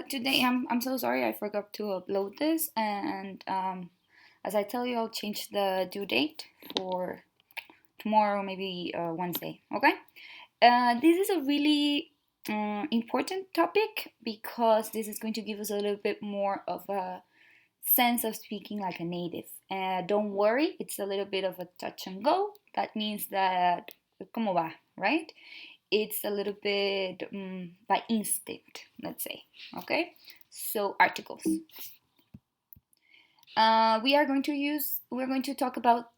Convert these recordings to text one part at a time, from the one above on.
today I'm so sorry I forgot to upload this, and as I tell you, I'll change the due date for tomorrow, maybe Wednesday. Okay. This is a really important topic because this is going to give us a little bit more of a sense of speaking like a native. Don't worry, it's a little bit of a touch and go. That means that como va, right? It's a little bit by instinct, let's say. Okay, so articles. We're going to talk about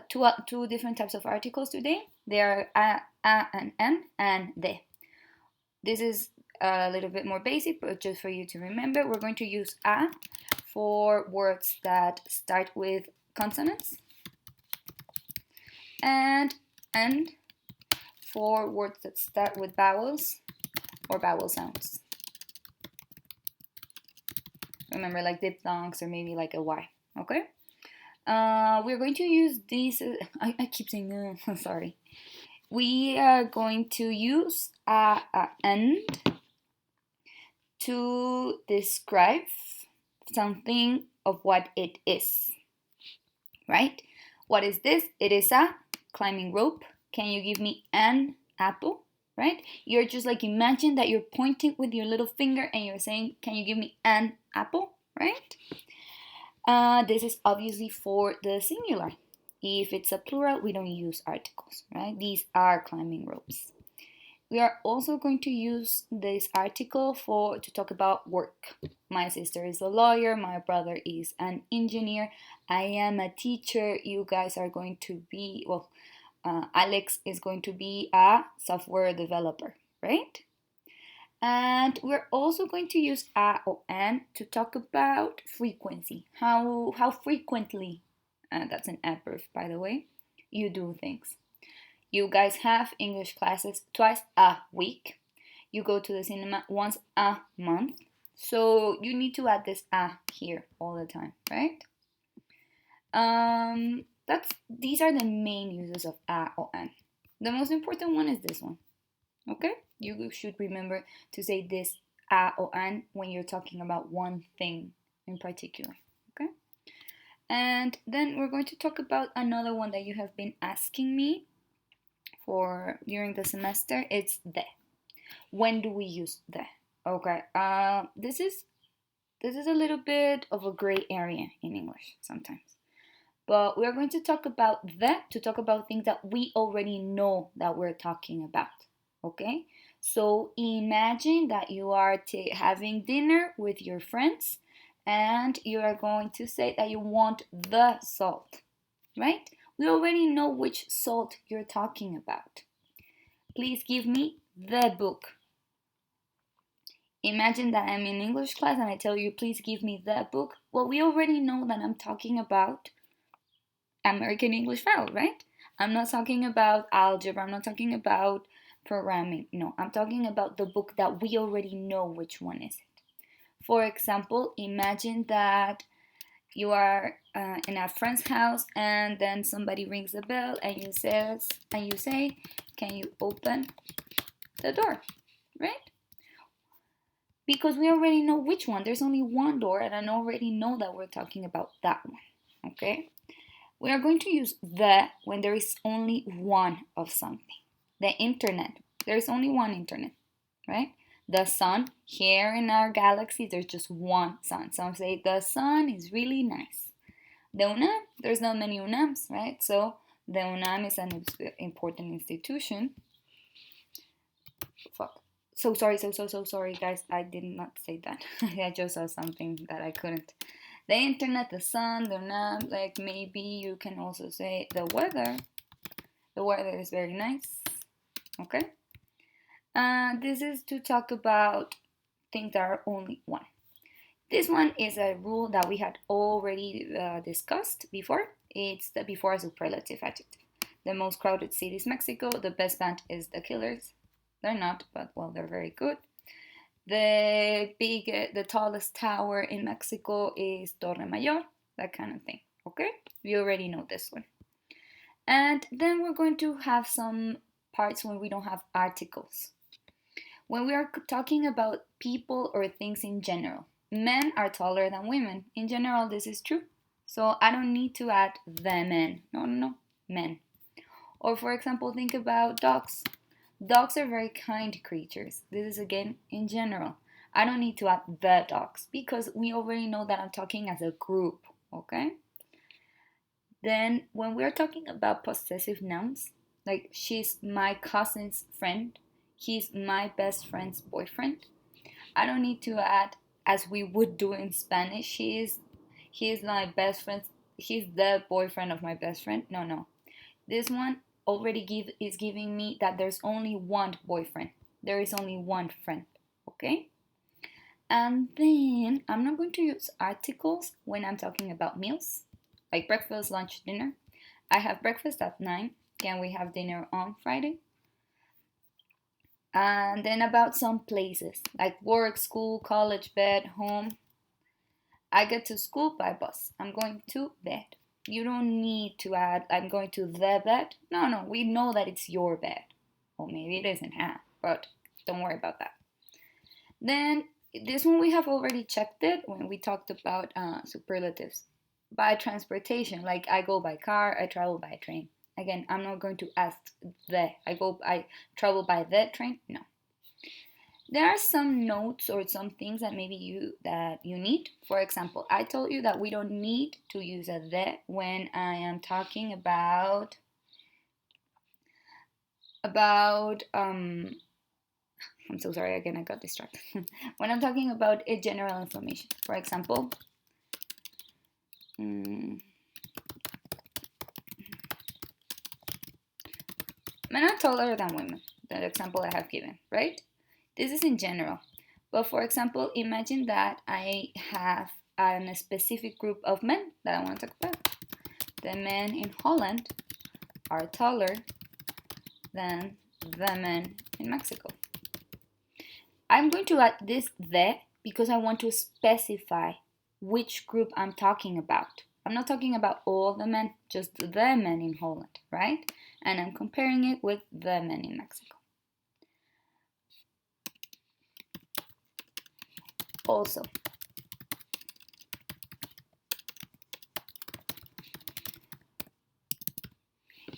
two different types of articles today. They are a and n and de. This is a little bit more basic, but just for you to remember, we're going to use a for words that start with consonants, and n for words that start with vowels or vowel sounds. Remember, like diphthongs or maybe like a Y. Okay. We're going to use these. I keep saying, sorry. We are going to use and to describe something of what it is. Right? What is this? It is a climbing rope. Can you give me an apple? Right? You're just like, imagine that you're pointing with your little finger and you're saying, can you give me an apple? Right? This is obviously for the singular. If it's a plural, we don't use articles, right? These are climbing ropes. We are also going to use this article to talk about work. My sister is a lawyer, my brother is an engineer, I am a teacher, you guys are going to be, Alex is going to be a software developer, right? And we're also going to use a or an to talk about frequency. How frequently, that's an adverb by the way, you do things. You guys have English classes twice a week. You go to the cinema once a month. So you need to add this a here all the time, right? These are the main uses of a or an. The most important one is this one. Okay? You should remember to say this a or an when you're talking about one thing in particular. Okay? And then we're going to talk about another one that you have been asking me for during the semester. It's the. When do we use the? Okay. This is a little bit of a gray area in English sometimes. But we're going to talk about to talk about things that we already know that we're talking about. Okay? So imagine that you are having dinner with your friends and you are going to say that you want the salt, right? We already know which salt you're talking about. Please give me the book. Imagine that I'm in English class and I tell you, please give me the book. Well, we already know that I'm talking about American English vowel, right? I'm not talking about algebra. I'm not talking about programming. No, I'm talking about the book that we already know which one is it. For example, imagine that you are in a friend's house and then somebody rings the bell and you say, can you open the door, right? Because we already know which one. There's only one door and I already know that we're talking about that one, okay? We are going to use the when there is only one of something. The internet. There's only one internet, right? The sun. Here in our galaxy, there's just one sun. Some say the sun is really nice. The UNAM, there's not many UNAMs, right? So the UNAM is an important institution. Fuck. So sorry, guys. I did not say that. I just saw something that I couldn't. The internet, the sun, the UNAM, like maybe you can also say the weather. The weather is very nice. Okay? This is to talk about things that are only one. This one is a rule that we had already discussed before. It's the before a superlative adjective. The most crowded city is Mexico. The best band is The Killers. They're not, but well, they're very good. The tallest tower in Mexico is Torre Mayor. That kind of thing. Okay? We already know this one. And then we're going to have some parts when we don't have articles. when we are talking about people or things in general, men are taller than women. In general, this is true. So I don't need to add the men. No, no, no, men. Or for example, think about dogs. Dogs are very kind creatures. This is again in general. I don't need to add the dogs because we already know that I'm talking as a group, okay? Then when we're talking about possessive nouns, like she's my cousin's friend, he's my best friend's boyfriend, I don't need to add as we would do in Spanish, he is my best friend, he's the boyfriend of my best friend. No, no. This one already is giving me that there's only one boyfriend. There is only one friend, okay? And then I'm not going to use articles when I'm talking about meals, like breakfast, lunch, dinner. I have breakfast at 9. Can we have dinner on Friday? And then about some places, like work, school, college, bed, home. I get to school by bus. I'm going to bed. You don't need to add, I'm going to the bed. No, no, we know that it's your bed. Or maybe it isn't, but don't worry about that. Then this one we have already checked it when we talked about superlatives. By transportation, like I go by car, I travel by train. Again, I'm not going to ask I travel by the train. No. There are some notes or some things that maybe you need. For example, I told you that we don't need to use a the when I am talking about I'm so sorry, again, I got distracted. When I'm talking about a general information, for example, men are taller than women, the example I have given, right? This is in general. But for example, imagine that I have a specific group of men that I want to talk about. The men in Holland are taller than the men in Mexico. I'm going to add this the because I want to specify which group I'm talking about. I'm not talking about all the men, just the men in Holland, right? And I'm comparing it with the men in Mexico. Also,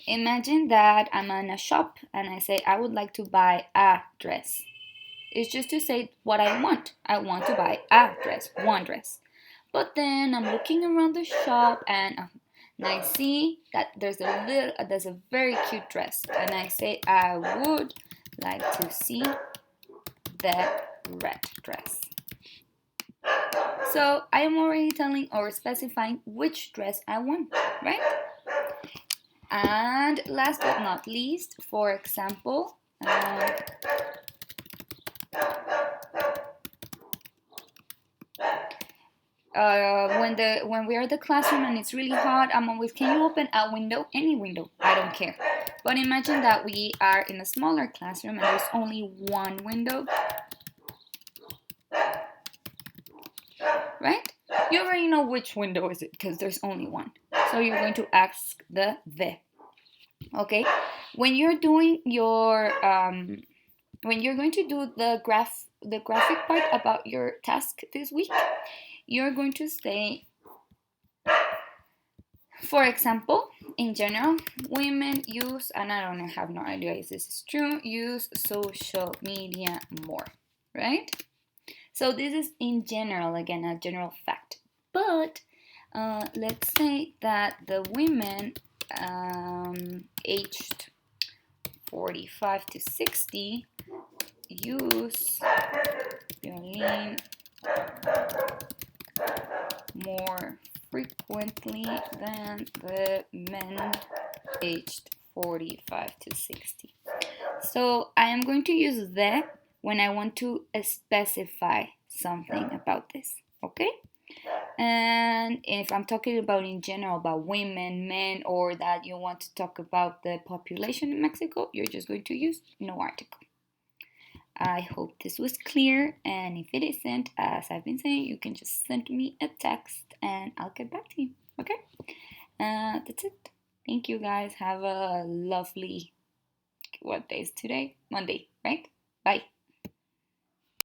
imagine that I'm in a shop and I say I would like to buy a dress. It's just to say what I want. I want to buy a dress, one dress. But then I'm looking around the shop and I see that there's a very cute dress, and I say I would like to see the red dress. So I am already telling or specifying which dress I want, right? And last but not least, for example, when we are at the classroom and it's really hot, I'm always, can you open a window? Any window, I don't care. But imagine that we are in a smaller classroom and there's only one window, right? You already know which window is it because there's only one. So you're going to ask the. Okay, when you're doing your when you're going to do the graphic part about your task this week, you're going to say, for example, in general, women use, and I don't have no idea if this is true, use social media more, right? So this is in general, again, a general fact. But let's say that the women aged 45 to 60 use violin more frequently than the men aged 45 to 60. So I am going to use the when I want to specify something about this, okay? And if I'm talking about in general about women, men, or that you want to talk about the population in Mexico, you're just going to use no article. I hope this was clear, and if it isn't, as I've been saying, you can just send me a text and I'll get back to you, okay? That's it. Thank you guys. Have a lovely, what day is today? Monday, right? Bye.